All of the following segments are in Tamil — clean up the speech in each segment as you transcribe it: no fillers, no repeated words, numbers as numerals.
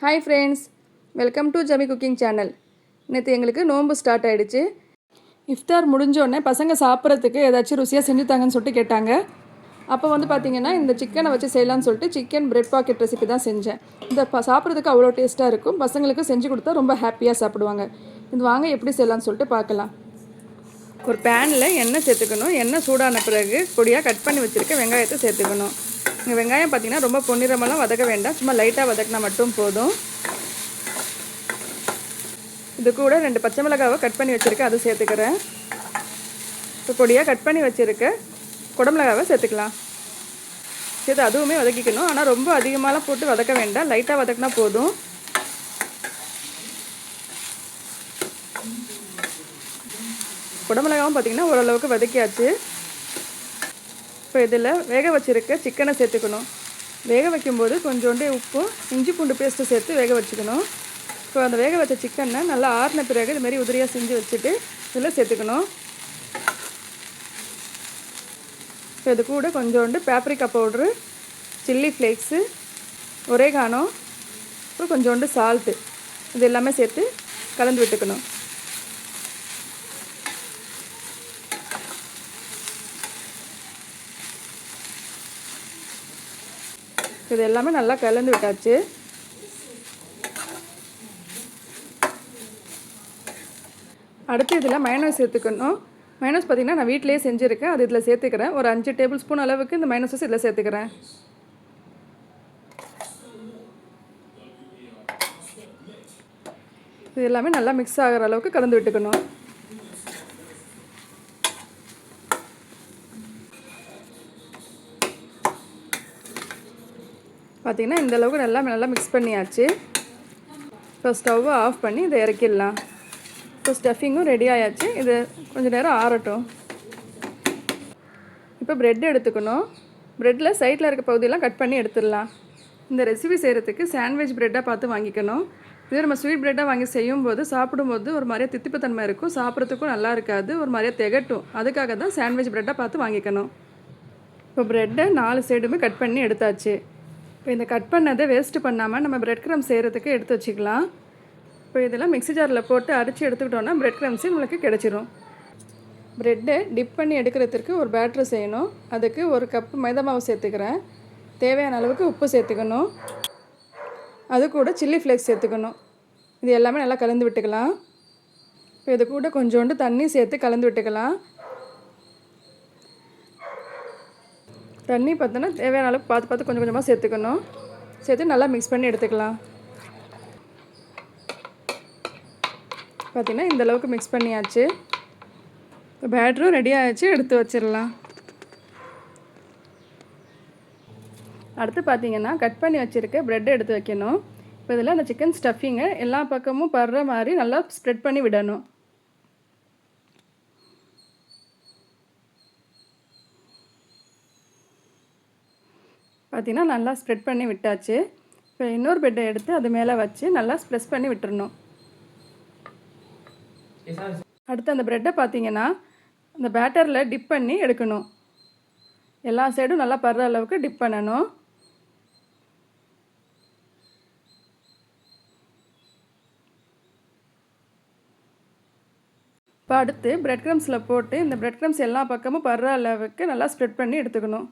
Hi friends, welcome to Jami cooking channel. நேற்று எங்களுக்கு நோன்பு ஸ்டார்ட் ஆகிடுச்சு. இஃப்தார் முடிஞ்சோடனே பசங்க சாப்பிட்றதுக்கு ஏதாச்சும் ருசியாக செஞ்சு தாங்கன்னு சொல்லிட்டு கேட்டாங்க. அப்போ பார்த்திங்கன்னா இந்த சிக்கனை வச்சு செய்யலான்னு சொல்லிட்டு சிக்கன் பிரெட் பாக்கெட் ரெசிபி தான் செஞ்சேன். இந்த சாப்பிட்றதுக்கு அவ்வளோ டேஸ்ட்டாக இருக்கும். பசங்களுக்கு செஞ்சு கொடுத்தா ரொம்ப ஹாப்பியாக சாப்பிடுவாங்க. இது வாங்க எப்படி செய்யலான்னு சொல்லிட்டு பார்க்கலாம். ஒரு பேனில் எண்ணெய் சேர்த்துக்கணும். எண்ணெய் சூடான பிறகு பொடியாக கட் பண்ணி வச்சுருக்க வெங்காயத்தை சேர்த்துக்கணும். இங்கே வெங்காயம் பார்த்திங்கன்னா ரொம்ப பொன்னிறமெல்லாம் வதக்க வேண்டாம், சும்மா லைட்டாக வதக்கினா மட்டும் போதும். இது கூட 2 பச்சை மிளகாவை கட் பண்ணி வச்சுருக்கேன், அது சேர்த்துக்கிறேன். இப்போ பொடியாக கட் பண்ணி வச்சுருக்க குடமிளகாவை சேர்த்துக்கலாம். சேர்த்து அதுவுமே வதக்கிக்கணும். ஆனால் ரொம்ப அதிகமாகலாம் போட்டு வதக்க வேண்டாம், லைட்டாக வதக்கினா போதும். குடமிளகாவும் பார்த்திங்கன்னா ஓரளவுக்கு வதக்கியாச்சு. இப்போ இதில் வேக வச்சுருக்க சிக்கனை சேர்த்துக்கணும். வேக வைக்கும்போது கொஞ்சோண்டு உப்பு, இஞ்சி பூண்டு பேஸ்ட்டு சேர்த்து வேக வச்சுக்கணும். இப்போ அந்த வேக வச்ச சிக்கனை நல்லா ஆறின பிறகு இதுமாரி உதிரியாக செஞ்சு வச்சுட்டு இதில் சேர்த்துக்கணும். இப்போ இது கூட கொஞ்சோண்டு பேப்ரிக்கா பவுட்ரு, சில்லி ஃப்ளேக்ஸு, ஒரேகானோ, அப்புறம் கொஞ்சோண்டு சால்ட்டு, இது எல்லாமே சேர்த்து கலந்து விட்டுக்கணும். இது எல்லாமே நல்லா கலந்து விட்டாச்சு. அடுத்து இதில் மைனஸ் சேர்த்துக்கணும். மைனஸ் பார்த்திங்கன்னா நான் வீட்டிலேயே செஞ்சுருக்கேன், அது இதில் சேர்த்துக்கிறேன். ஒரு 5 டேபிள் ஸ்பூன் அளவுக்கு இந்த மைனஸஸ் இதில் சேர்த்துக்கிறேன். இது எல்லாமே நல்லா மிக்ஸ் ஆகிற அளவுக்கு கலந்து விட்டுக்கணும். பார்த்திங்கன்னா இந்த அளவுக்கு நல்லா மிக்ஸ் பண்ணியாச்சு. இப்போ ஸ்டவ்வை ஆஃப் பண்ணி இதை இறக்கிடலாம். இப்போ ஸ்டஃபிங்கும் ரெடி ஆயாச்சு. இது கொஞ்சம் நேரம் ஆறட்டும். இப்போ ப்ரெட் எடுத்துக்கணும். ப்ரெட்டில் சைடில் இருக்க பகுதியெல்லாம் கட் பண்ணி எடுத்துடலாம். இந்த ரெசிபி செய்கிறதுக்கு சாண்ட்விச் ப்ரெட்டாக பார்த்து வாங்கிக்கணும். இதே நம்ம ஸ்வீட் ப்ரெட்டாக வாங்கி செய்யும்போது சாப்பிடும்போது ஒரு மாதிரியாக தித்திப்புத்தன்மை இருக்கும், சாப்பிட்றதுக்கும் நல்லா இருக்காது, ஒரு மாதிரியாக திகட்டும். அதுக்காக தான் சாண்ட்விச் ப்ரெட்டாக பார்த்து வாங்கிக்கணும். இப்போ ப்ரெட்டை 4 சைடுமே கட் பண்ணி எடுத்தாச்சு. இப்போ இந்த கட் பண்ணதை வேஸ்ட்டு பண்ணாமல் நம்ம பிரெட் க்ரம்ஸ் செய்கிறதுக்கு எடுத்து வச்சுக்கலாம். இப்போ இதெல்லாம் மிக்ஸி ஜாரில் போட்டு அரைச்சி எடுத்துக்கிட்டோன்னா பிரெட் க்ரம்ஸு நம்மளுக்கு கிடச்சிரும். ப்ரெட்டை டிப் பண்ணி எடுக்கிறதுக்கு ஒரு பேட்ரு செய்யணும். அதுக்கு 1 கப்பு மைதா மாவு சேர்த்துக்கிறேன். தேவையான அளவுக்கு உப்பு சேர்த்துக்கணும். அது கூட சில்லி ஃப்ளேக்ஸ் சேர்த்துக்கணும். இது எல்லாமே நல்லா கலந்து விட்டுக்கலாம். இப்போ இது கூட கொஞ்சோண்டு தண்ணி சேர்த்து கலந்து விட்டுக்கலாம். தண்ணி பார்த்தோன்னா தேவையான அளவுக்கு பார்த்து கொஞ்சம் கொஞ்சமாக சேர்த்துக்கணும். சேர்த்து நல்லா மிக்ஸ் பண்ணி எடுத்துக்கலாம். பார்த்திங்கன்னா இந்தளவுக்கு மிக்ஸ் பண்ணியாச்சு. பேட்டரும் ரெடி ஆகிடுச்சு, எடுத்து வச்சிடலாம். அடுத்து பார்த்திங்கன்னா கட் பண்ணி வச்சுருக்க ப்ரெட்டை எடுத்து வைக்கணும். இப்போ இதில் அந்த சிக்கன் ஸ்டஃபிங்கை எல்லா பக்கமும் படுற மாதிரி நல்லா ஸ்ப்ரெட் பண்ணி விடணும். பார்த்திங்கன்னா நல்லா ஸ்ப்ரெட் பண்ணி விட்டாச்சு. இப்போ இன்னொரு பெட்டை எடுத்து அது மேலே வச்சு நல்லா ப்ரெஸ் பண்ணி விட்டுறணும். அடுத்து அந்த ப்ரெட்டை பார்த்திங்கன்னா அந்த பேட்டரில் டிப் பண்ணி எடுக்கணும். எல்லா சைடும் நல்லா படுற அளவுக்கு டிப் பண்ணணும். இப்போ அடுத்து பிரெட் க்ரம்ஸில் போட்டு இந்த பிரெட் க்ரம்ஸ் எல்லா பக்கமும் படுற அளவுக்கு நல்லா ஸ்ப்ரெட் பண்ணி எடுத்துக்கணும்.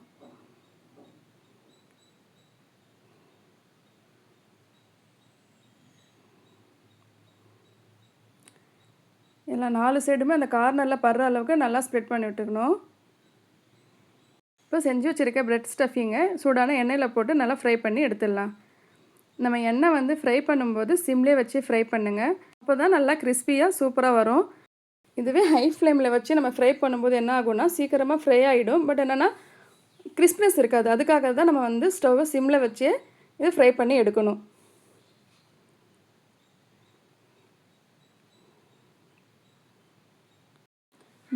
எல்லாம் 4 சைடுமே அந்த கார்னரில் படுற அளவுக்கு நல்லா ஸ்ப்ரெட் பண்ணி விட்டுக்கணும். இப்போ செஞ்சு வச்சுருக்க ப்ரெட் ஸ்டஃபிங்கை சூடான எண்ணெயில் போட்டு நல்லா ஃப்ரை பண்ணி எடுத்துடலாம். நம்ம எண்ணெய் ஃப்ரை பண்ணும்போது சிம்லேயே வச்சு ஃப்ரை பண்ணுங்கள். அப்போ தான் நல்லா கிறிஸ்பியாக சூப்பராக வரும். இதுவே ஹை ஃப்ளேமில் வச்சு நம்ம ஃப்ரை பண்ணும்போது என்ன ஆகும்னா சீக்கிரமாக ஃப்ரை ஆகிடும். பட் என்னென்னா கிறிஸ்பினஸ் இருக்காது. அதுக்காக தான் நம்ம ஸ்டவ்வை சிம்மில் வச்சு இதை ஃப்ரை பண்ணி எடுக்கணும்.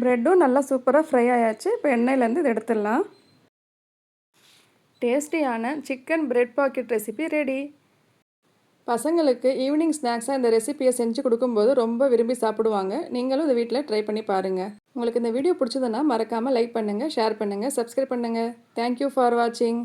ப்ரெட்டும் நல்லா சூப்பராக ஃப்ரை ஆயாச்சு. இப்போ எண்ணெயிலேருந்து இதை எடுத்துடலாம். டேஸ்டியான chicken bread pocket recipe ready. பசங்களுக்கு ஈவினிங் ஸ்நாக்ஸாக இந்த ரெசிபியை செஞ்சு கொடுக்கும்போது ரொம்ப விரும்பி சாப்பிடுவாங்க. நீங்களும் இந்த வீட்டில் ட்ரை பண்ணி பாருங்கள். உங்களுக்கு இந்த வீடியோ பிடிச்சதுன்னா மறக்காமல் லைக் பண்ணுங்கள், ஷேர் பண்ணுங்கள், சப்ஸ்கிரைப் பண்ணுங்கள். தேங்க்யூ ஃபார் வாட்சிங்.